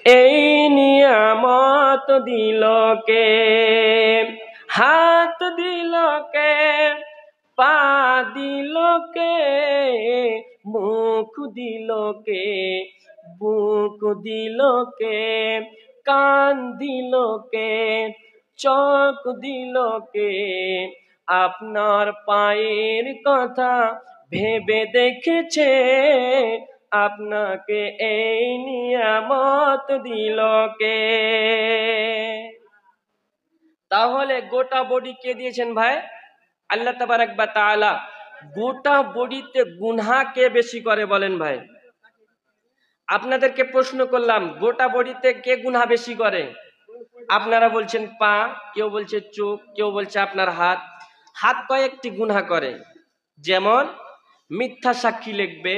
এই নিয়ামত দিল কে? হাত দিল কে? পা দিল কে? মুখ দিল কে? বুক দিল কে? কান দিল কে? চোখ দিল কে? আপনার পায়ের কথা ভেবে দেখেছে? আপনাকে এই নিয়ামত দিল কে? তাহলে গোটা বডি কে দিয়েছেন ভাই? আল্লাহ তাবারক ওয়া তাআলা। গোটা বডিতে গুনাহ কে বেশি করে বলেন ভাই? আপনাদেরকে প্রশ্ন করলাম, গোটা বডিতে কে গুনাহ বেশি করে? আপনারা বলছেন পা, কেউ বলছে চোখ, কেউ বলছে আপনার হাত। হাত কয়েকটি গুনাহ করে, যেমন মিথ্যা সাক্ষী লিখবে,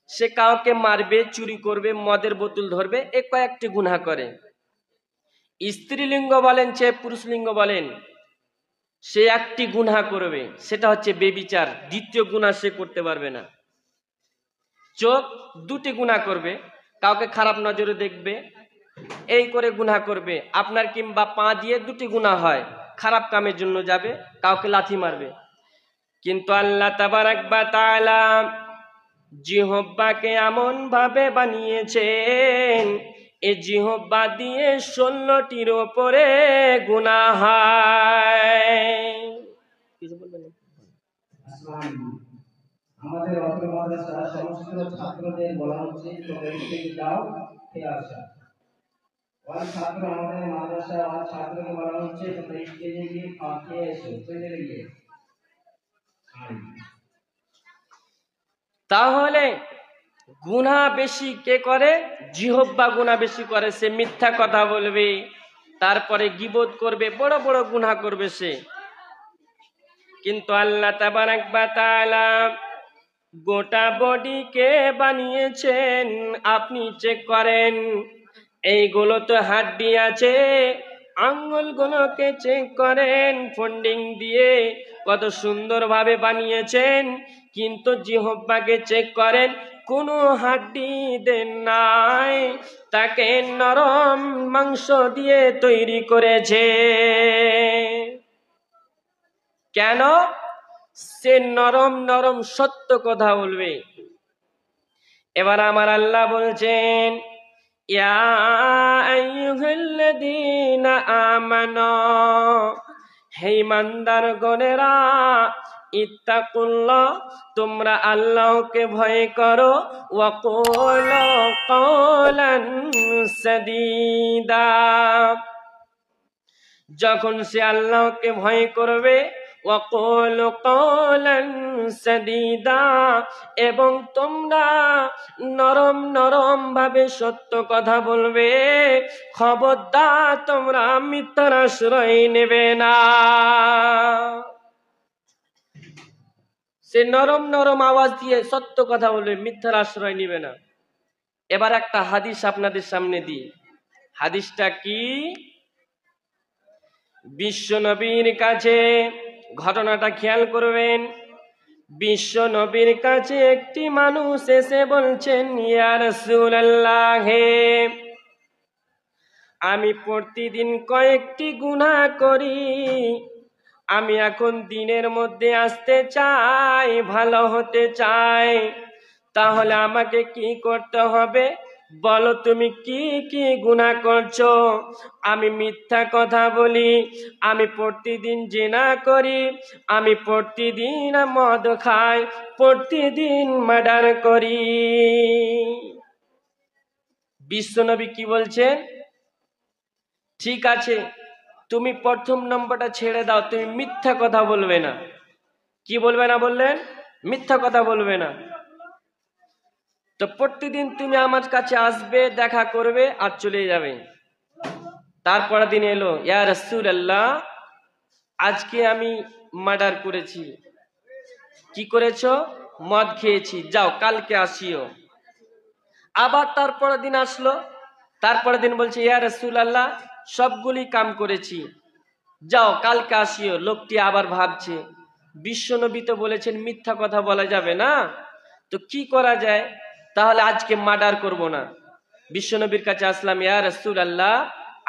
সে কাউকে মারবে, চুরি করবে, মদের বোতল ধরবে, এ কয়েকটি গুনাহ করে। স্ত্রীলিঙ্গ বলেন সে পুরুষ লিঙ্গ বলেন, সে একটি গুনাহ করবে, সেটা হচ্ছে বেবিচার। দ্বিতীয় গুনাহ সে করতে পারবে না। চোখ দুটি গুনাহ করবে, কাউকে খারাপ নজরে দেখবে, এই করে গুনাহ করবে। আপনার কিংবা পা দিয়ে দুটি গুনাহ হয়, খারাপ কামের জন্য যাবে, কাউকে লাথি মারবে। কিন্তু আল্লাহ তাবারক ওয়া তাআলা জিহ্বাকে এমন ভাবে বানিয়েছেন, এই জিহ্বা দিয়ে 16টির উপরে গুনাহ হয়। কিছু বলবেন? আমাদের অত্র মাদ্রাসার সমস্ত ছাত্রদের বলা হচ্ছে তোমরা স্কুলে যাও, ফিরে আসো। আর ছাত্র আমাদের মাদ্রাসা আর ছাত্রকে বলা হচ্ছে তোমরা স্কুলে গিয়ে খেয়ে এসো, চলে গিয়ে। তাহলে গুনাহ বেশি কে করে? জিহ্বা গুনাহ বেশি করে। সে মিথ্যা কথা বলবে, তারপরে গীবত করবে, বড় বড় গুনাহ করবে সে। কিন্তু আল্লাহ তাবারক ওয়া তাআলা গোটা বডিকে বানিয়েছেন। আপনি চেক করেন, এইগুলো তো হাড্ডি আছে, আঙ্গুলগুলোকে চেক করেন, ফন্ডিং দিয়ে কত সুন্দরভাবে বানিয়েছেন। কিন্তু জিহ্বাকে চেক করেন, কোনো হাড্ডি দেন নাই, তাকে নরম মাংস দিয়ে তৈরি করেছে। কেন? সে নরম নরম সত্য কথা বলবে। এবার আমার আল্লাহ বলছেন, ইয়া আইয়ুহাল্লাযীনা আমানু, হে ঈমানদারগণেরা, ইত্তাকুল্লাহ, তোমরা আল্লাহকে ভয় করো, ওয়া কুলু কাওলান সাদীদা। যখন সে আল্লাহকে ভয় করবে, ওয়াকুলু কাওলান সাদীদা, এবং তোমরা নরম নরম ভাবে সত্য কথা বলবে, খবরদার তোমরা মিথ্যার আশ্রয় নেবে না। সে নরম নরম আওয়াজ দিয়ে সত্য কথা বলবে, মিথ্যার আশ্রয় নেবে না। এবার একটা হাদিস আপনাদের সামনে দিই। হাদিসটা কি? বিশ্ব নবীর কাছে, ঘটনাটা খেয়াল করবেন। বিশ্ব নবীর কাছে একটি মানুষ এসে বলছেন, ইয়া রাসূলুল্লাহ, আমি প্রতিদিন কয়েকটি গুনাহ করি, আমি এখন দিনের মধ্যে আসতে চাই, ভালো হতে চাই, তাহলে আমাকে কি করতে হবে? বলো তুমি কি কি গুনাহ করছো? আমি মিথ্যা কথা বলি, আমি প্রতিদিন জিনা করি, আমি প্রতিদিন মদ খাই, প্রতিদিন মার্ডার করি। বিশ্বনবী কি বলছেন? ঠিক আছে, তুমি প্রথম নম্বরটা ছেড়ে দাও, তুমি মিথ্যা কথা বলবে না। কি বলবে না বললেন? মিথ্যা কথা বলবে না। তো প্রতিদিন তুমি আমার কাছে আসবে, দেখা করবে আর চলে যাবে। তারপরের দিন এলো, ইয়া রাসূলুল্লাহ, আজকে আমি মার্ডার করেছি। কি করেছো? মদ খেয়েছি, যাও কালকে আসিও। আবার তারপরের দিন আসলো, তারপরের দিন বলছে, ইয়া রাসূলুল্লাহ, সবগুলি কাম করেছি, যাও কালকে আসিও। লোকটি আবার ভাবছে, বিশ্বনবী তো বলেছেন মিথ্যা কথা বলা যাবে না, তো কি করা যায়? তাহলে আজকে মার্ডার করব না। বিশ্বনবীর কাছে আসলাম, ইয়া রাসূলুল্লাহ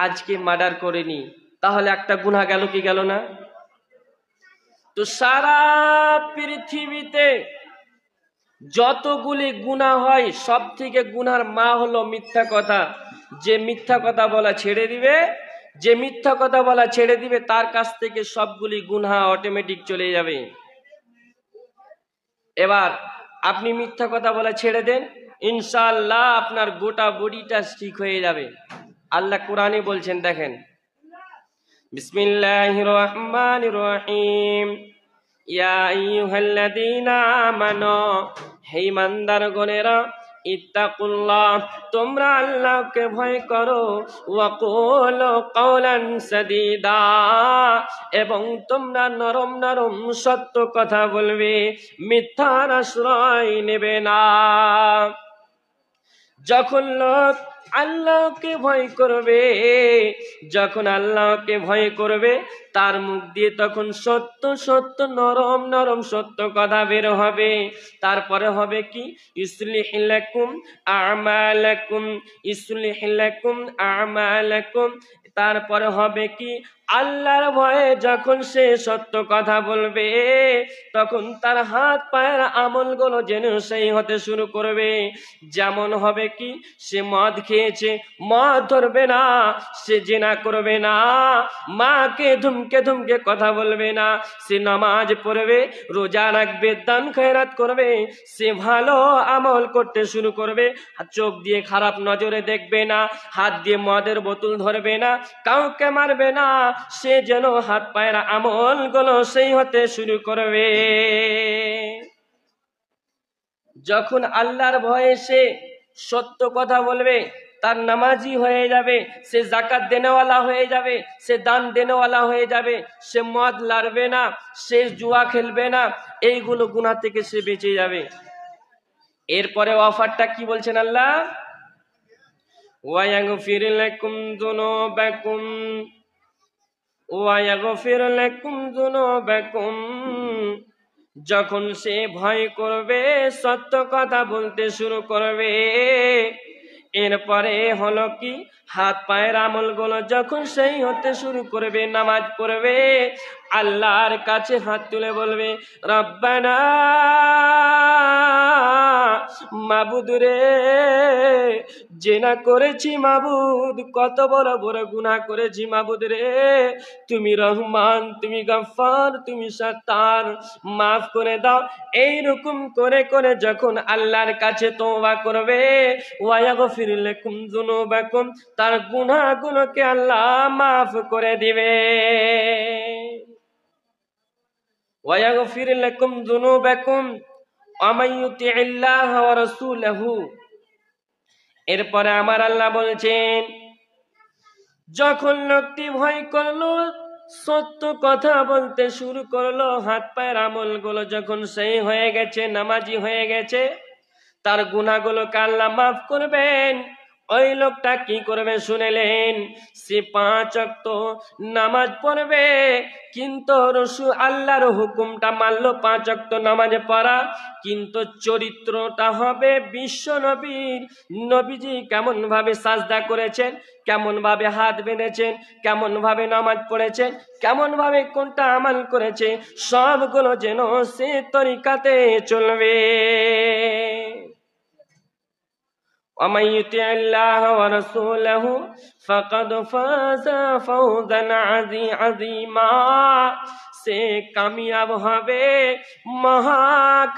আজকে মার্ডার করেনি, তাহলে একটা গুনাহ গেল কি গেল না? তো সারা পৃথিবীতে যতগুলি গুনাহ হয় সব থেকে গুনার মা হলো মিথ্যা কথা। যে মিথ্যা কথা বলা ছেড়ে দিবে, যে মিথ্যা কথা বলা ছেড়ে দিবে তার কাছ থেকে সবগুলি গুনাহ অটোমেটিক চলে যাবে। এবার আপনি মিথ্যা কথা বলা ছেড়ে দেন, ইনশাআল্লাহ আপনার গোটা বডিটা ঠিক হয়ে যাবে। আল্লাহ কোরআনে বলছেন, দেখেন, বিসমিল্লাহির রহমানির রহিম, ইয়া আইয়ুহাল্লাযীনা আমানু, হে ঈমানদারগণেরা, ইত্তাকুল্লাহ, তোমরা আল্লাহকে ভয় করো, ওয়া কুলু কাওলান সাদীদা, এবং তোমরা নরম নরম সত্য কথা বলবে, মিথ্যার আশ্রয় নেবে না। যখন লোক আল্লাহকে ভয় করবে, যখন আল্লাহকে ভয় করবে তার মুখ দিয়ে তখন সত্য সত্য নরম নরম সত্য কথা বের হবে। তারপরে হবে কি, ইসলিহ লাকুম আমালাকুম, ইসলিহ লাকুম আমালাকুম, তারপরে হবে কি, আল্লাহর ভয়ে যখন সে সত্য কথা বলবে তখন তার হাত পায়ের আমলগুলো যেন সেই হতে শুরু করবে। যেমন হবে কি, সে মদ খেয়েছে, মদ ধরবে না, সে জিনা করবে না, মাকে ধুমকে ধুমকে কথা বলবে না, সে নামাজ পড়বে, রোজা রাখবে, দান খয়রাত করবে, সে ভালো আমল করতে শুরু করবে, চোখ দিয়ে খারাপ নজরে দেখবে না, হাত দিয়ে মদের বোতল ধরবে না, কাউকে মারবে না, সে যেন হাত পায়ের আমলগুলো সেই হতে শুরু করবে। যখন আল্লাহর ভয়ে সে সত্য কথা বলবে তার নামাজি হয়ে যাবে, সে যাকাত দেনেওয়ালা হয়ে যাবে, সে দান দেনেওয়ালা হয়ে যাবে, সে মদ লাড়বে না, সে জুয়া খেলবে না, এইগুলো গুনাহ থেকে সে বেঁচে যাবে। এরপরে অফারটা কি বলছেন আল্লাহ, ওয়ায়াগফির লাকুম যুনুবাকুম, ওয়ায়াগফির লাকুম যুনুবাকুম, যখন সে ভয় করবে সত্য কথা বলতে শুরু করবে, এরপরে হলো কি, হাত পায়ের আমলগুলো যখন সেই হতে শুরু করবে, নামাজ পড়বে, আল্লাহর কাছে হাত তুলে বলবে, রব্বানা, মাবুদ রে, জিনা করেছি মাবুদ, কত বড় বড় গুনাহ করেছি মাবুদ রে, তুমি রহমান, তুমি গফফার, তুমি সত্তার, মাফ করে দাও। এইরকম করে করে যখন আল্লাহর কাছে তওবা করবে, ওয়ায়াগফির লাকুম যুনুবাকুম, তার গুনাহগুলোকে আল্লাহ মাফ করে দিবে। ওয়ায়াগফির লাকুম যুনুবাকুম ওয়া ইউতি'ল্লাহ ওয়া রাসূলাহু, এরপরে আমার আল্লাহ বলছেন, যখন লোকটি ভয় করলো, সত্য কথা বলতে শুরু করলো, হাত পায়ের আমলগুলো যখন সেই হয়ে গেছে, নামাজি হয়ে গেছে, তার গুনাহগুলোকে আল্লাহ মাফ করবেন। ওই লোকটা কি করবে শুনেলেন, সে 5 ওয়াক্ত নামাজ পড়বে, কিন্তু আল্লাহর হুকুমটা মানলো 5 ওয়াক্ত নামাজ পড়া, কিন্তু চরিত্রটা হবে বিশ্ব নবীর। নবীজি কেমন ভাবে সাজদা করেছেন, কেমন ভাবে হাত বেঁধেছেন, কেমন ভাবে নামাজ পড়েছেন, কেমন ভাবে কোনটা আমল করেছে, সবগুলো যেন সে তরিকাতে চলবে। ومن يطع الله ورسوله فقد فاز فوزا عظيما, সে কামিয়াব হবে, মহা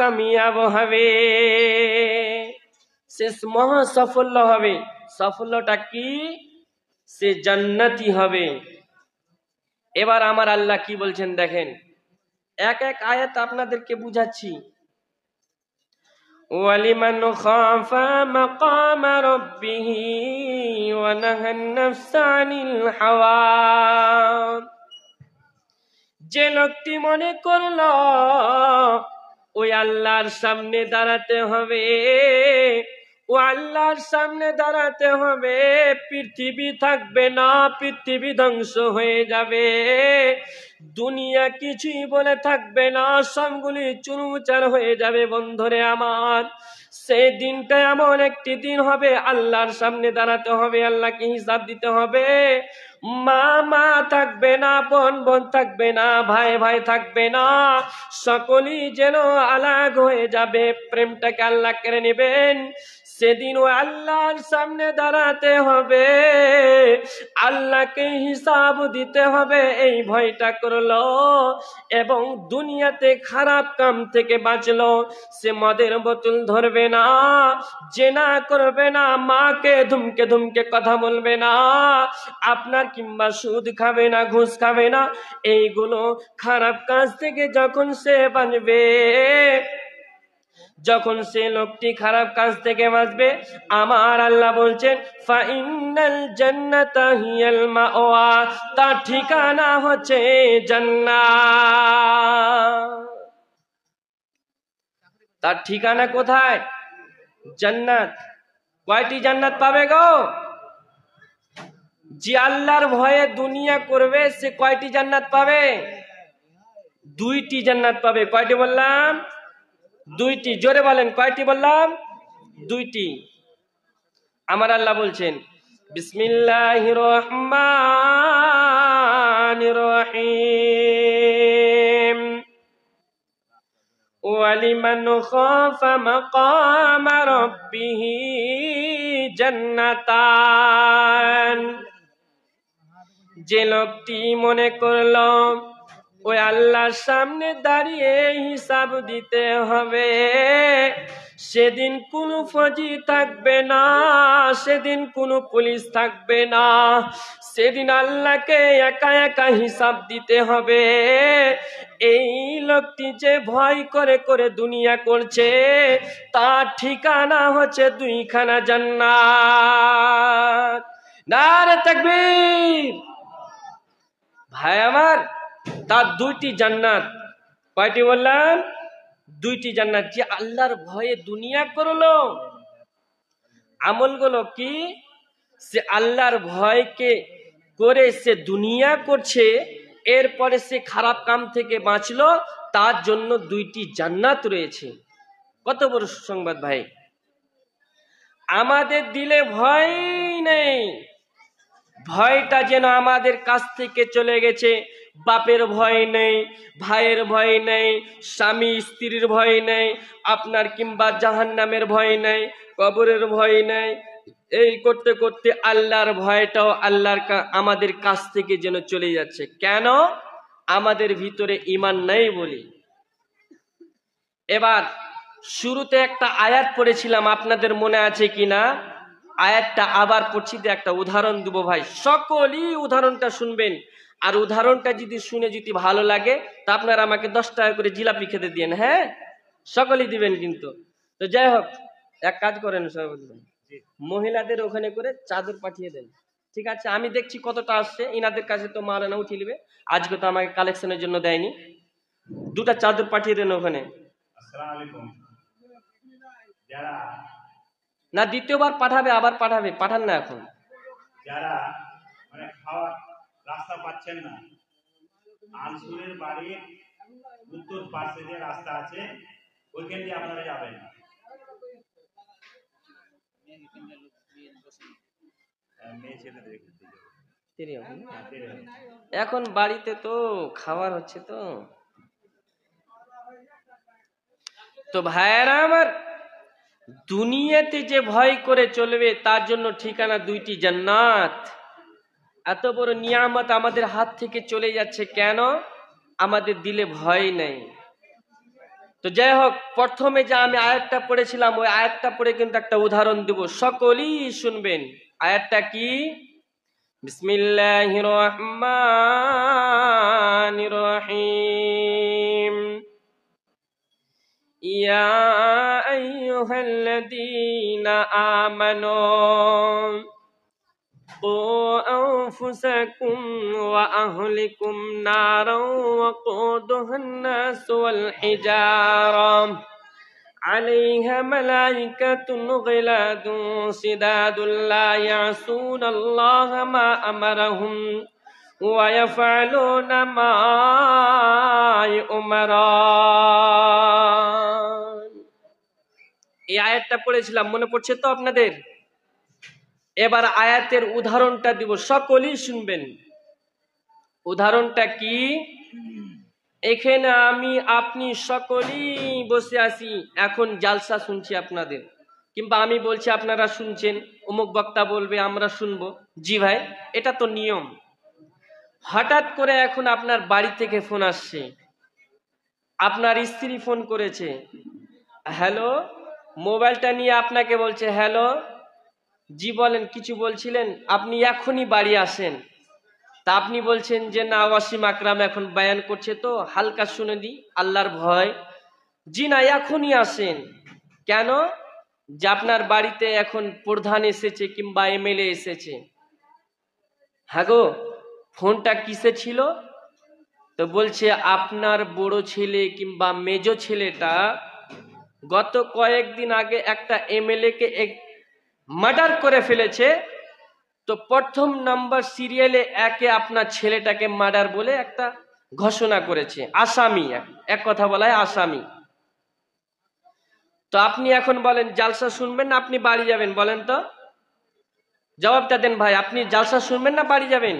কামিয়াব হবে, সে মহা সাফল্য হবে। সাফল্যটা কি, সে জান্নাতি হবে। এবার আমার আল্লাহ কি বলছেন দেখেন, এক এক আয়াত আপনাদেরকে বুঝাচ্ছি। وَلِمَنْ خَافَ مَقَامَ رَبِّهِ وَنَهَى النَّفْسَ عَنِ الْهَوَى, যে লোকটি মনে করল ওই আল্লাহর সামনে দাঁড়াতে হবে, ও আল্লাহর সামনে দাঁড়াতে হবে, পৃথিবী থাকবে না, পৃথিবী ধ্বংস হয়ে যাবে, দুনিয়া কিছুই বলে থাকবে না, সবগুলি চুরমার হয়ে যাবে। বন্ধুরে আমার, সেই দিনটা এমন একটি দিন হবে, আল্লাহর সামনে দাঁড়াতে হবে, আল্লাহকে হিসাব দিতে হবে। মা মা থাকবে না, বোন বোন থাকবে না, ভাই ভাই থাকবে না, সকলেই যেন আলাগ হয়ে যাবে, প্রেমটাকে আল্লাহ কেড়ে নেবেন। সেদিন ও আল্লাহর সামনে দাঁড়াতে হবে, আল্লাহকে হিসাব দিতে হবে। এই ভয়টা করলো এবং দুনিয়াতে খারাপ কাম থেকে বাঁচলো। সে মদের বোতল ধরবে না, জেনা করবে না, মাকে ধুমকে ধুমকে কথা বলবে না, আপনার কিংবা সুদ খাবে না, ঘুষ খাবে না। এইগুলো খারাপ কাজ থেকে যখন সে বাঁচবে, যখন সে লোকটি খারাপ কাজ থেকে বাঁচবে, আমার আল্লাহ বলছেন ফাইনাল জান্নাতা হিয়াল মাওয়া, তার ঠিকানা হচ্ছে জান্নাত। তার ঠিকানা কোথায়? জান্নাত। কয়টি জান্নাত পাবে গো? যে আল্লাহর ভয়ে দুনিয়া করবে সে কয়টি জান্নাত পাবে? দুইটি জান্নাত পাবে। কয়টি বললাম? দুইটি। জোরে বলেন, কয়টি বললাম? দুইটি। আমার আল্লাহ বলছেন বিসমিল্লাহির রহমানির রহিম, ওয়ালিমান খাফা মাকামা রাব্বিহি জান্নাতান। যে লোকটি মনে করলো ওই আল্লাহর সামনে দাঁড়িয়ে হিসাব দিতে হবে, সেদিন কোনো ফৌজি থাকবে না, সেদিন কোনো পুলিশ থাকবে না, সেদিন আল্লাহকে একা একা হিসাব দিতে হবে। এই লোকটি যে ভয় করে করে দুনিয়া করছে, তার ঠিকানা হচ্ছে দুইখানা জান্নাত। নারে তাকবীর। ভাই আমার, তার দুইটি জান্নাত। কয়টি বললাম? দুইটি জান্নাত। যে আল্লাহর ভয়ে দুনিয়া করলো, আমলগুলো কি? সে আল্লাহর ভয়কে করে সে দুনিয়া করছে, এরপরে সে খারাপ কাম থেকে বাঁচলো, তার জন্য দুইটি জান্নাত রয়েছে। কত বড় সুসংবাদ ভাই! আমাদের দিলে ভয় নেই, ভয়টা যেন আমাদের কাছ থেকে চলে গেছে। বাপের ভয় নেই, ভাইয়ের ভয় নেই, স্বামী স্ত্রীর ভয় নেই, আপনার কিংবা জাহান্নামের ভয় নেই, কবরের ভয় নেই। এই করতে করতে আল্লাহর ভয়টাও আমাদের কাছ থেকে যেন চলে যাচ্ছে। কেন? আমাদের ভিতরে ঈমান নেই বলি। এবার শুরুতে একটা আয়াত পড়েছিলাম, আপনাদের মনে আছে কিনা? আয়াতটা আবার পড়ছি, একটা উদাহরণ দেবো ভাই, সকলেই উদাহরণটা শুনবেন। আর উদাহরণটা যদি শুনে যদি ভালো লাগে তা আপনারা আমাকে 10 টাকা করে জিলাপি খেতে দিন, হ্যাঁ? সকলেই দিবেন কিন্তু। তো যাই হোক, এক কাজ করেন, মহিলাদের ওখানে করে চাদর পাঠিয়ে দেন, ঠিক আছে? আমি দেখছি কতটা আসছে, ইনাদের কাছে তো মালানা উঠিয়ে নেবে, আজকে তো আমাকে কালেকশনের জন্য দেয়নি। 2টা চাদর পাঠিয়ে দেন ওখানে। না, দ্বিতীয়বার পাঠাবে, আবার পাঠাবে, পাঠান না এখন। যারা মানে খাওয়ার রাস্তা পাচ্ছেন না, আনসুরের বাড়ির উত্তর পাশে যে রাস্তা আছে ওইখান দিয়ে আপনারা যাবেন। এখন বাড়িতে তো খাবার হচ্ছে। তো ভাইয়েরা আমার, দুনিয়াতে যে ভয় করে চলবে তার জন্য ঠিকানা দুইটি জান্নাত। এত বড় নিয়ামত আমাদের হাত থেকে চলে যাচ্ছে কেন? আমাদের দিলে ভয় নেই। তো যাই হোক, প্রথমে যে আমি আয়াতটা পড়েছিলাম, ওই আয়াতটা পড়ে কিন্তু একটা উদাহরণ দেব, সকলেই শুনবেন। আয়াতটা কি? বিসমিল্লাহির রহমানির রহিম, ইয়া আইয়ুহাল্লাযীনা আমানু কু আনফুসাকুম ওয়া আহলিকুম নারাও ওয়াকুদুহান নাস ওয়াল হিজারা আলাইহা মালাইকাতুন গিলাদুন সিদাদুন লা ইয়াসুনাল্লাহা মা আমারাহুম ওয়া ইয়াফআলুনা মা ইউমারুন। এই আয়াতটা পড়েছিলাম, মনে পড়ছে তো আপনাদের? এবার আয়াতের উদাহরণটা দিব, সকলেই শুনবেন। উদাহরণটা কি? এখানে আমি আপনি সকলেই বসে আছি, এখন জালসা শুনছি আপনাদের, কিংবা আমি বলছি আপনারা শুনছেন, অমুক বক্তা বলবে আমরা শুনবো। জি ভাই, এটা তো নিয়ম। হঠাৎ করে এখন আপনার বাড়ি থেকে ফোন আসছে, আপনার স্ত্রী ফোন করেছে, হ্যালো, মোবাইলটা নিয়ে আপনাকে বলছে হ্যালো। জি বলেন, কিছু বলছিলেন, আপনি এখনই বাড়ি আসেন। তা আপনি বলছেন যে না, ওয়াসিম আকরাম এখন বয়ান করছে তো হালকা শুনে দিই, আল্লাহর ভয়। জি না, এখনই আসেন। কেন? যে আপনার বাড়িতে এখন প্রধান এসেছে কিংবা এমএলএ এসেছে। হ্যাঁ গো, ফোনটা কিসে ছিল? তো বলছে আপনার বড় ছেলে কিংবা মেজ ছেলেটা গত কয়েকদিন আগে একটা এমএলএ কে মার্ডার করে ফেলেছে, তো প্রথম নাম্বার সিরিয়ালে একে আপনার ছেলেটাকে মার্ডার বলে একটা ঘোষণা করেছে, আসামি, এক কথা বলা হয় আসামি। তো আপনি এখন বলেন জালসা শুনবেন না আপনি বাড়ি যাবেন? বলেন তো, জবাবটা দেন ভাই, আপনি জালসা শুনবেন না বাড়ি যাবেন?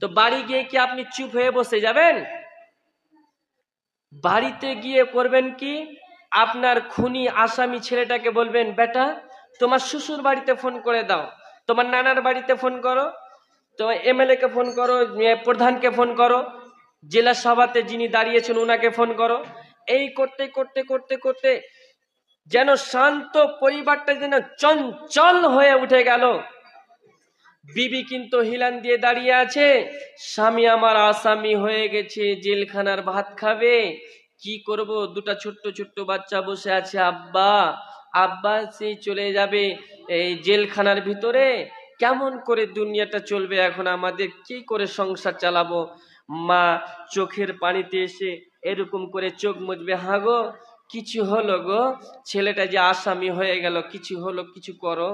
তো বাড়ি গিয়ে কি আপনি চুপ হয়ে বসে যাবেন? বাড়িতে গিয়ে করবেন কি, আপনার খুনি আসামি ছেলেটাকে বলবেন, বেটা তোমার শ্বশুর বাড়িতে ফোন করে দাও, তোমার নানার বাড়িতে ফোন করো, তোমার এমএলএ কে ফোন করো, প্রধানকে ফোন করো, জেলা সভাতে যিনি দাঁড়িয়েছেন ওনাকে ফোন করো। এই করতে করতে করতে করতে যেন শান্ত পরিবারটা যেন চঞ্চল হয়ে উঠে গেল। বিবি কিন্তু হিলান দিয়ে দাঁড়িয়ে আছে, স্বামী আমার আসামি হয়ে গেছে, জেলখানার ভাত খাবে, কি করব, দুটা ছোট্ট ছোট্ট বাচ্চা বসে আছে, আব্বা আব্বা সেই চলে যাবে এই জেলখানার ভিতরে, কেমন করে দুনিয়াটা চলবে এখন আমাদের, কি করে সংসার চালাবো? মা চোখের পানিতে এসে এরকম করে চোখ মুছবে, হাগো কিছু হলো গো, ছেলেটা যে আসামি হয়ে গেল, কিছু হলো, কিছু করো।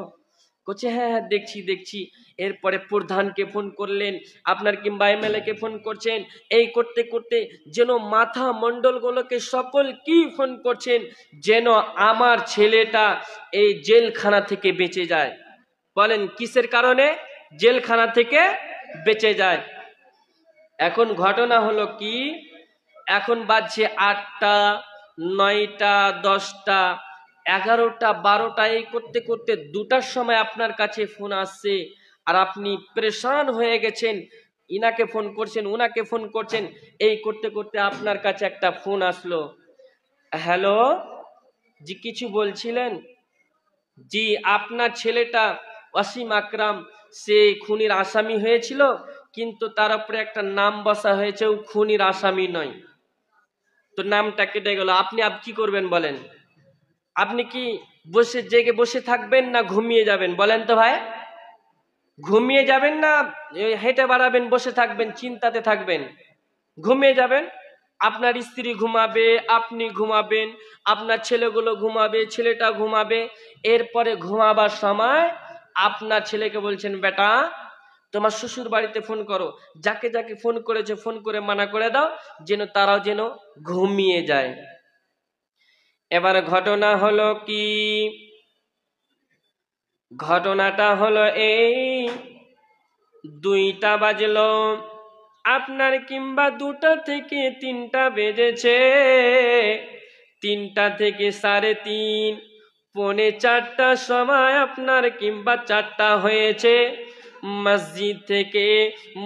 বলছে হ্যাঁ হ্যাঁ দেখছি দেখছি। এরপরে প্রধানকে ফোন করলেন, আপনার কিংবা এমএলএ কে ফোন করছেন, এই করতে করতে যেন মাথা মণ্ডলগুলোকে সকল কি ফোন করছেন, যেন আমার ছেলেটা এই জেলখানা থেকে বেঁচে যায়। বলেন কিসের কারণে জেলখানা থেকে বেঁচে যায়? এখন ঘটনা হলো কি, এখন বাজছে 8টা, 9টা, 10টা, 11টা, 12টা, এই করতে করতে 2টার সময় আপনার কাছে ফোন আসছে, আর আপনি পরেশান হয়ে গেছেন, ইনাকে ফোন করছেন উনাকে ফোন করছেন, এই করতে করতে আপনার কাছে একটা ফোন আসলো, হ্যালো, জি কিছু বলছিলেন? জি আপনার ছেলেটা ওয়াসিম আকরাম সে খুনির আসামি হয়েছিল, কিন্তু তার উপরে একটা নাম বসা হয়েছে, ও খুনির আসামি নয়। তো নামটা কেটে গেল, আপনি কি করবেন বলেন? আপনি কি বসে জেগে বসে থাকবেন না ঘুমিয়ে যাবেন? বলেন তো ভাই, ঘুমিয়ে যাবেন না হেঁটে বাড়াবেন, বসে থাকবেন, চিন্তাতে থাকবেন? ঘুমিয়ে যাবেন। আপনার স্ত্রী ঘুমাবে, আপনি ঘুমাবেন, আপনার ছেলেগুলো ঘুমাবে, ছেলেটা ঘুমাবে। এরপরে ঘুমাবার সময় আপনার ছেলেকে বলছেন, বেটা তোমার শ্বশুর বাড়িতে ফোন করো, যাকে যাকে ফোন করেছে ফোন করে মানা করে দাও, যেন তারাও যেন ঘুমিয়ে যায়। এবার ঘটনা হলো কি, ঘটনাটা হলো এই, 2টা বাজলো, আপনার কিংবা 2টা থেকে 3টা বেজেছে, 3টা থেকে 3:30, 3:45টার সময় আপনার কিংবা 4টা হয়েছে, মসজিদ থেকে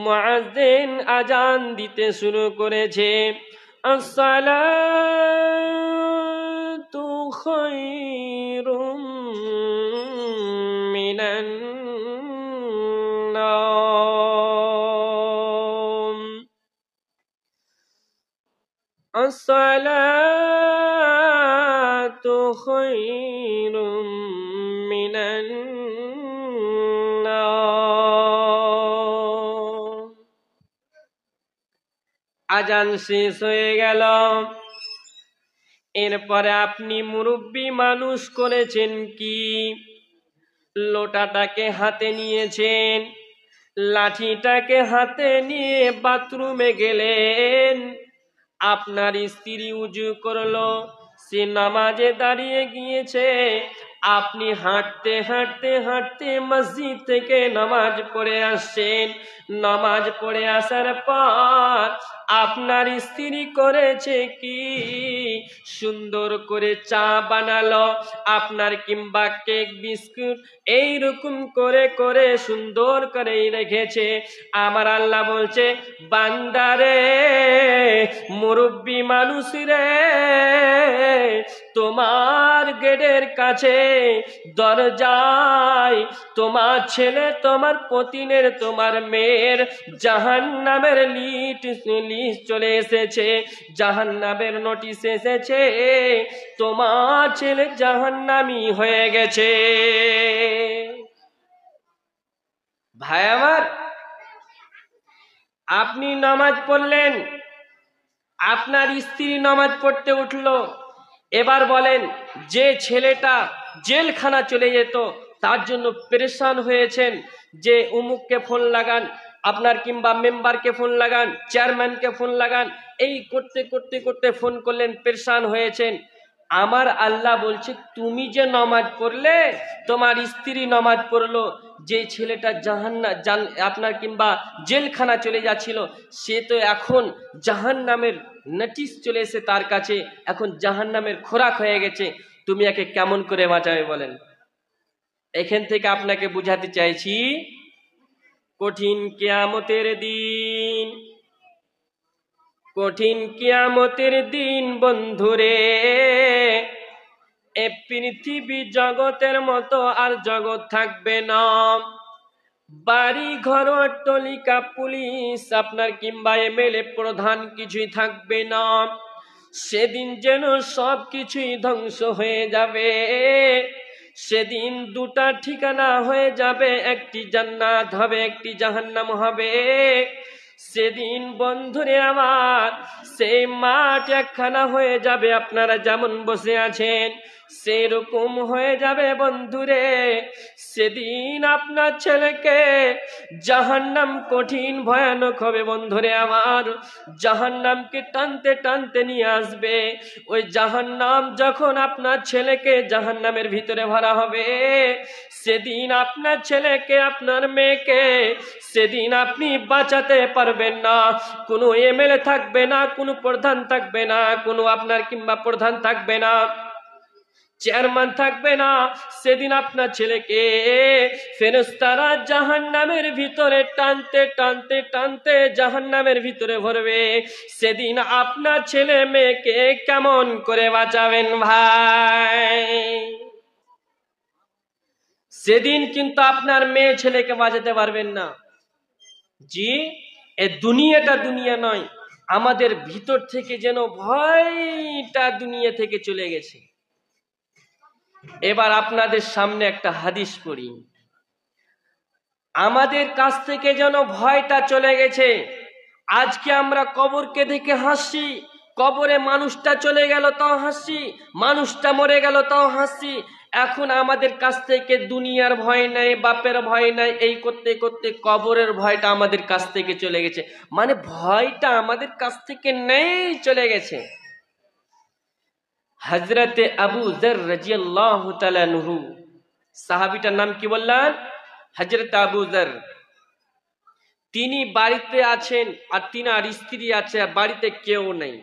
মুয়াজ্জিন আজান দিতে শুরু করেছে, আসসালাতু খায়রুম মিনান নাওম, আসসালাতু খায়রুম মিনান নাওম। আজান শেষ হয়ে গেল। এরপরে আপনি মুরব্বী মানুষ করেছেন কি, লোটাটাকে হাতে নিয়েছেন, লাঠিটাকে হাতে নিয়ে বাথরুমে গেলেন, আপনার স্ত্রী উজু করলো, সে নামাজে দাঁড়িয়ে গিয়েছে। আপনি হাঁটতে হাঁটতে হাঁটতে মসজিদ থেকে নামাজ পড়ে আসছেন। নামাজ পড়ে আসার পর আপনার স্ত্রী করেছে কি, সুন্দর করে চা বানালো আপনার, কিংবা কেক বিস্কুট এইরকম করে করে সুন্দর করে রেখেছে। আমার আল্লাহ বলছে, বান্দারে, মুরব্বী মানুষ রে, তোমার গেটের কাছে দরজায় তোমার ছেলে, তোমার পতিনের, তোমার মেয়ের জাহান্নামের লিস্ট চলে এসেছে, জাহান্নামের নোটিশ এসেছে, তোমার ছেলে জাহান্নামী হয়ে গেছে। ভাই আমার, আপনি নামাজ পড়লেন, আপনার স্ত্রী নামাজ পড়তে উঠলো। এবার বলেন, যে ছেলেটা জেলখানা চলে যেত তার জন্য পেরেশান হয়েছেন, যে উমুককে ফোন লাগান আপনার, কিংবা মেম্বারকে ফোন লাগান, চেয়ারম্যানকে ফোন লাগান, এই করতে করতে করতে ফোন করলেন, পেরেশান হয়েছেন। আমার আল্লাহ বলছে, তুমি যে নামাজ পড়লে, তোমার স্ত্রী নামাজ পড়লো, যে ছেলেটা আপনার কিংবা জেলখানা চলে যাচ্ছিল, সে তো এখন জাহান্নামের নোটিশ চলে এসে তার কাছে, এখন জাহান্নামের খোরাক হয়ে গেছে, তুমি একে কেমন করে বাঁচাবে বলেন? এখান থেকে আপনাকে বুঝাতে চাইছি, কঠিন কিয়ামতের দিন, কঠিন কিয়ামতের দিন বন্ধুরে, এ পৃথিবী জগতের মতো আর জগৎ থাকবে না। বাড়ি ঘর অট্টালিকা পুলিশ আপনার কিংবা এমএলএ প্রধান কিছুই থাকবে না। সেদিন যেন সব কিছুই ধ্বংস হয়ে যাবে। সেদিন দুটা ঠিকানা হয়ে যাবে, একটি জান্নাত হবে, একটি জাহান্নাম হবে। সেদিন বন্ধুরে আমার, সেই মাঠ একখানা হয়ে যাবে, আপনারা যেমন বসে আছেন সেরকম হয়ে যাবে বন্ধুরে। সেদিন আপনার ছেলেকে জাহান্নাম কঠিন ভয়ানক হবে বন্ধুরে আমার, জাহান্নামকে টানতে টানতে নিয়ে আসবে। ওই জাহান্নাম যখন আপনার ছেলেকে জাহান্নামের ভিতরে ভরা হবে, সেদিন আপনার ছেলেকে, আপনার মেয়েকে সেদিন আপনি বাঁচাতে পারবেন না। কোনো এমএলএ থাকবে না, কোনো প্রধান থাকবে না, কোনো আপনার কিংবা প্রধান থাকবে না, চেয়ারম্যান থাকবে না। সেদিন আপনার ছেলেকে ফেরেশতারা জাহান্নামের ভিতরে টানতে টানতে টানতে জাহান্নামের ভিতরে ভরবে। সেদিন আপনার ছেলে মেয়েকে কেমন করে বাঁচাবেন ভাই? সেদিন কিন্তু আপনার মেয়ে ছেলেকে বাঁচাতে পারবেন না। জি, এ দুনিয়াটা দুনিয়া নয়, আমাদের ভিতর থেকে যেন ভয়টা দুনিয়া থেকে চলে গেছে। এবার আপনাদের সামনে একটা হাদিস পড়ি, আমাদের কাছ থেকে যেন ভয়টা চলে গেছে। আজকে আমরা কবরকে দেখে হাসি, কবরে মানুষটা চলে গেল তাও হাসি, মানুষটা মরে গেল তাও হাসি। এখন আমাদের কাছ থেকে দুনিয়ার ভয় নাই, বাপের ভয় নাই, এই করতে করতে কবরের ভয়টা আমাদের কাছ থেকে চলে গেছে। মানে ভয়টা আমাদের কাছ থেকে নেই, চলে গেছে। হযরতে আবু যর রাদিয়াল্লাহু তাআলা আনহু, সাহাবীটার নাম কি বললেন? হযরত আবু যর। তিনি বাড়িতে আছেন আর তিনার স্ত্রী আছে, বাড়িতে কেউ নেই।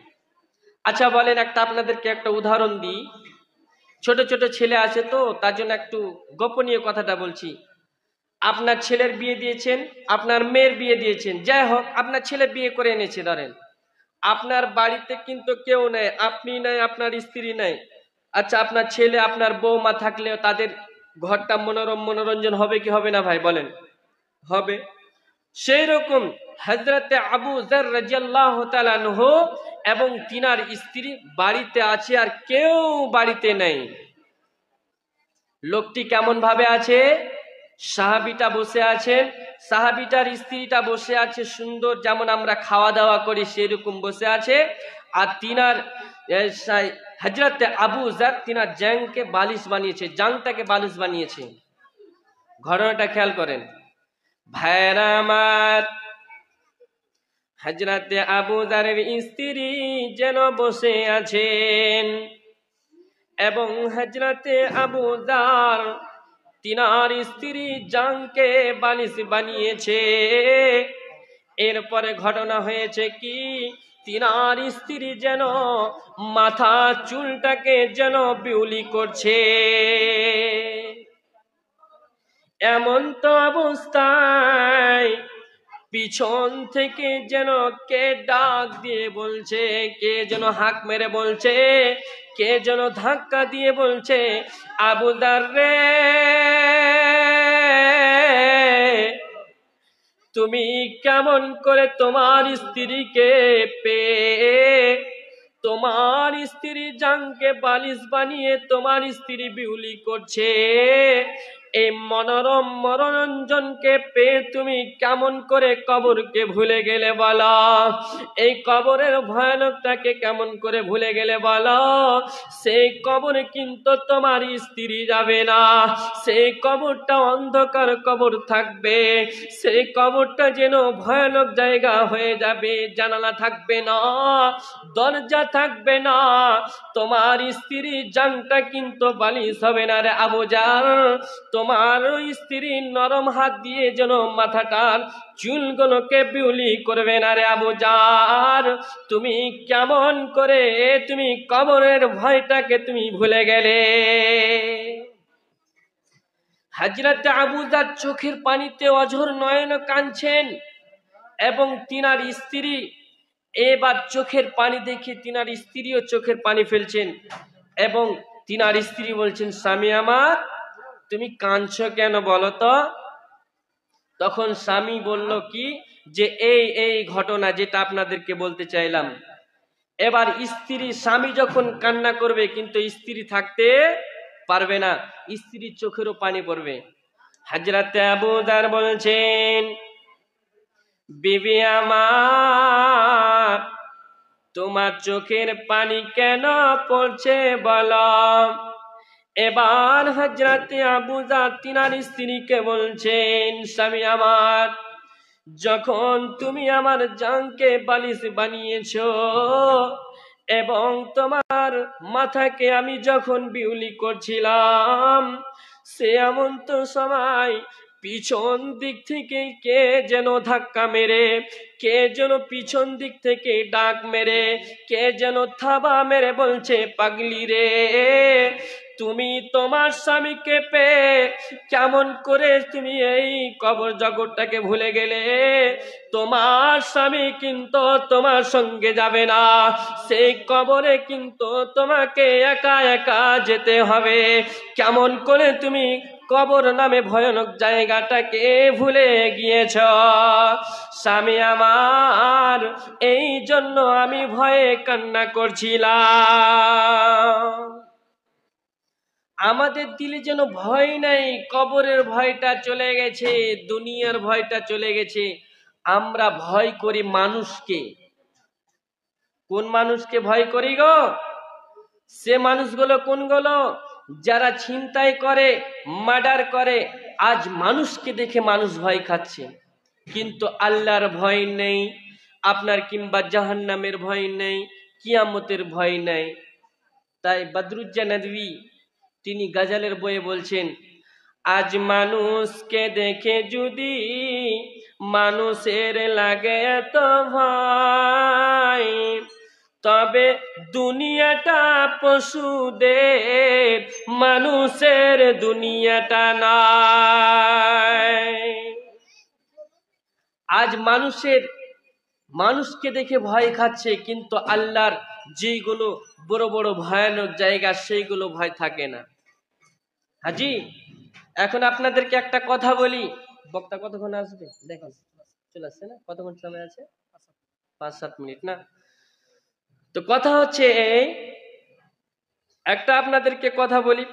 আচ্ছা বলেন, আপনাদেরকে একটা উদাহরণ দিই। ছোট ছোট ছেলে আছে তো তার জন্য একটু গোপনীয় কথাটা বলছি। আপনার ছেলের বিয়ে দিয়েছেন, আপনার মেয়ের বিয়ে দিয়েছেন, যাই হোক আপনার ছেলে বিয়ে করে এনেছে, ধরেন আপনার বাড়িতে কিন্তু কেউ নেই, আপনি নাই, আপনার স্ত্রী নাই। আচ্ছা, আপনার ছেলে আপনার বৌমা থাকলেও তাদের ঘরটা মনোরঞ্জন হবে কি হবে না ভাই বলেন? হবে। সেই রকম হযরতে আবু যর রাদিয়াল্লাহু তাআলা আনহু এবং তিনার স্ত্রী বাড়িতে আছে আর কেউ বাড়িতে নেই। লোকটি কেমন ভাবে আছে? সাহাবীটা বসে আছেন, সাহাবীটার স্ত্রীটা বসে আছে সুন্দর, যেমন আমরা খাওয়া দাওয়া করি সেরকম বসে আছে। আর তিনার হযরতে আবু যর তিনার জাংকে বালিশ বানিয়েছে, জাংটাকে বালিশ বানিয়েছে। ঘটনাটা খেয়াল করেন ভাইরা আমার। হযরতে আবু যরের স্ত্রী যেন বসে আছেন, এবং হযরতে আবু যার তিনার স্ত্রী জাংকে বালিশ বানিয়েছে। এরপরে ঘটনা হয়েছে কি, তিনার স্ত্রী যেন মাথা চুলটাকে যেন বিউলি করছে। এমন তো অবস্থায় পিছন থেকে যেন কে ডাক দিয়ে বলছে, কে যেন হাঁক মেরে বলছে, কে যেন ধাক্কা দিয়ে বলছে, আবু যার রে, তুমি কেমন করে তোমার স্ত্রীকে পেয়ে তোমার স্ত্রী জাংকে বালিশ বানিয়ে তোমার স্ত্রী বিউলি করছে, এই মনোরম মনোরঞ্জনকে পেয়ে তুমি কেমন করে কবরকে ভুলে গেলে বলো? এই কবরের ভয়ানকটাকে কেমন করে ভুলে গেলে বলো? সেই কবরে কিন্তু তোমার স্ত্রী যাবে না, সেই কবরটা অন্ধকার কবর থাকবে, সেই কবরটা যেন ভয়ানক জায়গা হয়ে যাবে, জানালা থাকবে না, দরজা থাকবে না, তোমার স্ত্রী জানটা কিন্তু বালিশ হবে না রে আবু যার। তোমার স্ত্রী নরম হাত দিয়ে যেন মাথাটার চুলগুলোকে বিউলি করবে না রে আবু যার। তুমি কেমন করে তুমি কবরের ভয়টাকে তুমি ভুলে গেলে? হযরত আবু যার চোখের পানিতে অঝর নয়ন কাঁদছেন এবং তিনার স্ত্রী এবার চোখের পানি দেখে তিনার স্ত্রীও চোখের পানি ফেলছেন এবং তিনার স্ত্রী বলছেন, স্বামী আমার তুমি কাঁদছো কেন বলো তো? তখন স্বামী বলল কি, যে এই ঘটনা যেটা আপনাদেরকে বলতে চাইলাম। এবার স্বামী যখন কান্না করবে কিন্তু স্ত্রী থাকতে পারবে না, স্ত্রীর চোখেরও পানি পড়বে। হযরত আবু যার বলছেন, বিবি আমার তোমার চোখের পানি কেন পড়ছে বলো? এবার হযরত আবু যার তিনার স্ত্রীকে বলছেন, স্বামী আমার যখন তুমি আমার জাংকে বালিশ বানিয়েছো এবং তোমার মাথাকে আমি যখন বিউলি করছিলাম, সে এমন তো সময় পিছন দিক থেকে কে যেন ধাক্কা মেরে, কে যেন পিছন দিক থেকে ডাক মেরে, কে যেন থাবা মেরে বলছে, পাগলি রে, তুমি তোমার স্বামীকে পেয়ে কেমন করে তুমি এই কবর জগৎটাকে ভুলে গেলে? তোমার স্বামী কিন্তু তোমার সঙ্গে যাবে না, সেই কবরে কিন্তু তোমাকে একা একা যেতে হবে। কেমন করে তুমি কবর নামে ভয়ানক জায়গাটাকে ভুলে গিয়েছ? স্বামী আমার এই জন্য আমি ভয়ে কান্না করছিলাম। আমাদের দিলে যেন ভয় নাই, কবরের ভয়টা চলে গেছে, দুনিয়ার ভয়টা চলে গেছে। আমরা ভয় করি মানুষকে। কোন মানুষকে ভয় করি গো? সে মানুষগুলো কোনগুলো? যারা ছিনতাই করে, মার্ডার করে। আজ মানুষকে দেখে মানুষ ভয় খাচ্ছে, কিন্তু আল্লাহর ভয় নেই আপনার, কিংবা জাহান্নামের ভয় নেই, কিয়ামতের ভয় নেই। তাই বদরুজ্জামান নদভী তিনি গজলের বইয়ে বলছেন, আজ মানুষকে দেখে যদি মানুষের লাগে এত ভয়, তবে দুনিয়াটা পশুদের, মানুষের দুনিয়াটা নাই। আজ মানুষকে দেখে ভয় খাচ্ছে, কিন্তু আল্লাহর যেগুলো বড় বড় ভয়ানক জায়গা সেইগুলো ভয় থাকে না। হাজি, এখন আপনাদেরকে একটা কথা বলি। বক্তা কতক্ষণ আসবে দেখুন, চলে আসছে না? কতক্ষণ সময় আছে? 5-7 মিনিট না? তো কথা হচ্ছে এই, একটা আপনাদেরকে কথা বলি,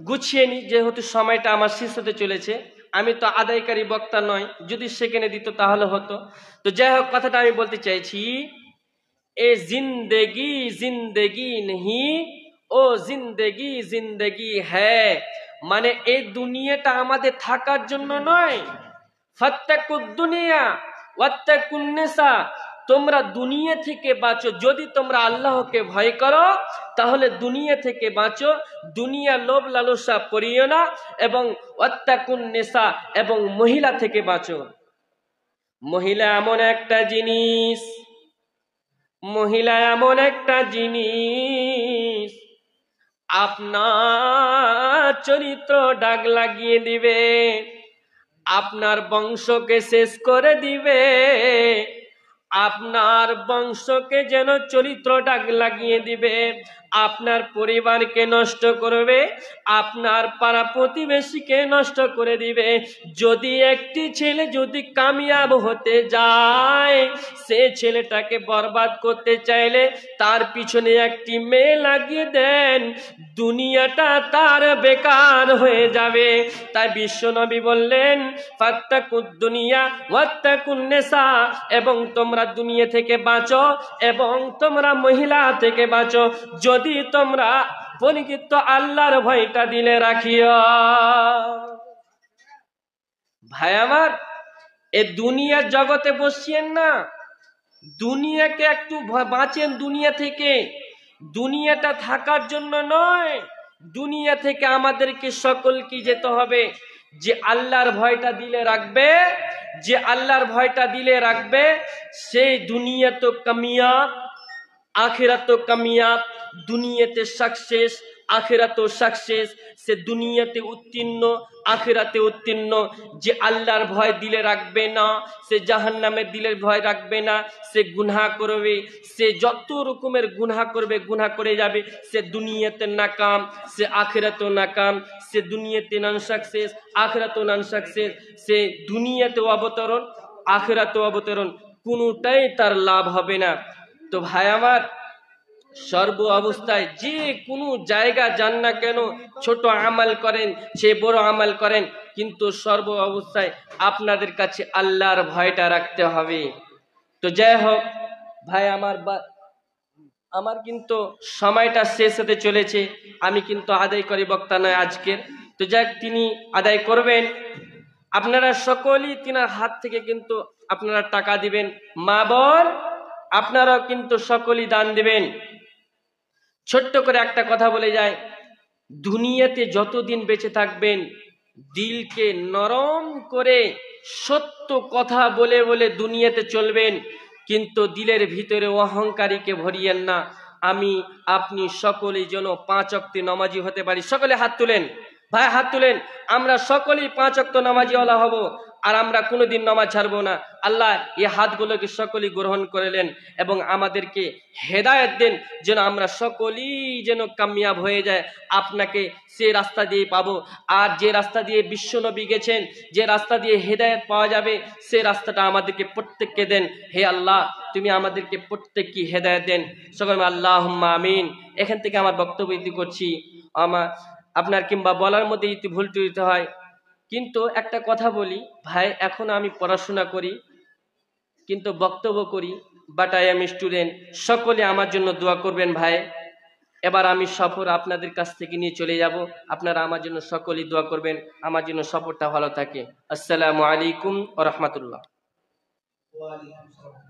গুছিয়ে নি, যেহেতু সময়টা আমার শেষ হতে চলেছে। আমি তো আদায়কারী বক্তা নয়, যদি সেখানে দিত তাহলে হতো। তো যাই হোক, কথাটা আমি বলতে চাইছি, এ জিন্দেগি জিন্দেগি নেহি, ও জিন্দেগি জিন্দেগি হ্যায়। মানে এই দুনিয়াটা আমাদের থাকার জন্য নয়। ফাত্তাকুদ দুনিয়া ওয়াত্তাকুন নিসা, তোমরা দুনিয়া থেকে বাঁচো। যদি তোমরা আল্লাহকে ভয় করো তাহলে দুনিয়া থেকে বাঁচো, দুনিয়া লোভ লালসা করিও না, এবং ওয়াত্তাকুন নিসা, এবং মহিলা থেকে বাঁচো। মহিলা এমন একটা জিনিস, মহিলা এমন একটা জিনিস আপনার চরিত্র দাগ লাগিয়ে দিবে, আপনার বংশকে শেষ করে দিবে, আপনার বংশকে যেন চরিত্র দাগ লাগিয়ে দিবে, আপনার পরিবারকে নষ্ট করবে, আপনার পাড়া প্রতিবেশীকে নষ্ট করে দিবে। যদি একটি ছেলে যদি কামিয়াব হতে যায়, সে ছেলেটাকে বরবাদ করতে চাইলে তার পিছনে একটি মেয়ে লাগিয়ে দেন, দুনিয়াটা তার বেকার হয়ে যাবে। তাই বিশ্বনবী বললেন, ফাত্তাকুদ দুনিয়া ওয়াত্তাকুন নিসা, এবং তোমরা দুনিয়া থেকে বাঁচো এবং তোমরা মহিলা থেকে বাঁচো, যদি তোমরা পরিচিত আল্লাহর ভয়টা দিলে রাখিও। ভাই আমার, এ দুনিয়ার জগতে বসছেন না, দুনিয়াকে একটু বাঁচেন দুনিয়া থেকে। দুনিয়াটা থাকার জন্য নয়, দুনিয়া থেকে আমাদেরকে সকলকে যেতে হবে। যে আল্লাহর ভয়টা দিলে রাখবে, যে আল্লাহর ভয়টা দিলে রাখবে, সেই দুনিয়া তো কামিয়াব, আখিরাত তো কামিয়াব। দুনিয়াতে সাকসেস, আখিরাতেও সাকসেস। সে দুনিয়াতে উত্তীর্ণ, আখিরাতে উত্তীর্ণ। যে আল্লাহর ভয় দিলে রাখবে না, সে জাহান্নামের দিলের ভয় রাখবে না, সে গুনাহ করবে, সে যত রকমের গুনাহ করবে, গুনাহ করে যাবে। সে দুনিয়াতে নাকাম, সে আখিরাতেও নাকাম। সে দুনিয়াতে নন সাকসেস, আখিরাতেও নন সাকসেস। সে দুনিয়াতেও অবতরণ, আখিরাতেও অবতরণ, কোনোটাই তার লাভ হবে না। তো ভাই আমার, সর্ব অবস্থায় যে কোনো জায়গা যান না কেন, ছোট আমাল করেন সে বড় আমাল করেন, কিন্তু সর্ব অবস্থায় আপনাদের কাছে আল্লাহর ভয়টা রাখতে হবে। তো যাই হোক ভাই আমার কিন্তু সময়টা শেষ হতে চলেছে। আমি কিন্তু আদায় করি বক্তা নয় আজকের। তো যাক, তিনি আদায় করবেন। আপনারা সকলেই তিনার হাত থেকে কিন্তু আপনারা টাকা দিবেন। মা বোন আপনারাও কিন্তু সকলেই দান দিবেন। ছোট্ট করে একটা কথা বলে যায়, দুনিয়াতে যতদিন বেঁচে থাকবেন দিলকে নরম করে সত্য কথা বলে বলে দুনিয়াতে চলবেন, কিন্তু দিলের ভিতরে অহংকারীকে ভরিয়েন না। আমি আপনি সকলেই যেন 5 ওয়াক্ত নামাজি হতে পারি। সকলে হাত তুলেন, ভাই হাত তুলেন। আমরা সকলেই 5 ওয়াক্ত নামাজিওয়ালা হব, আর আমরা কোনোদিন নামাজ ছাড়বো না। আল্লাহ এই হাতগুলোকে সকলেই গ্রহণ করলেন এবং আমাদেরকে হেদায়েত দেন, যেন আমরা সকলেই যেন কামিয়াব হয়ে যায়, আপনাকে সে রাস্তা দিয়ে পাবো। আর যে রাস্তা দিয়ে বিশ্বনবী গেছেন, যে রাস্তা দিয়ে হেদায়েত পাওয়া যাবে, সে রাস্তাটা আমাদেরকে প্রত্যেককে দেন। হে আল্লাহ, তুমি আমাদেরকে প্রত্যেককে হেদায়েত দেন। সকলে আল্লাহুম্মা আমিন। এখান থেকে আমার বক্তব্য ইতি করছি। আপনার কিংবা বলার মধ্যে ইতি ভুল ত্রুটি হয়, কিন্তু একটা কথা বলি ভাই, এখন আমি পড়াশোনা করি কিন্তু বক্তব্য করি, বাট আই এম স্টুডেন্ট। সকলে আমার জন্য দোয়া করবেন ভাই। এবার আমি সফর আপনাদের কাছ থেকে নিয়ে চলে যাব, আপনারা আমার জন্য সকলেই দোয়া করবেন, আমার জন্য সফরটা ভালো থাকে। আসসালামু আলাইকুম ওয়া রাহমাতুল্লাহ। ওয়া আলাইকুম আসসালাম।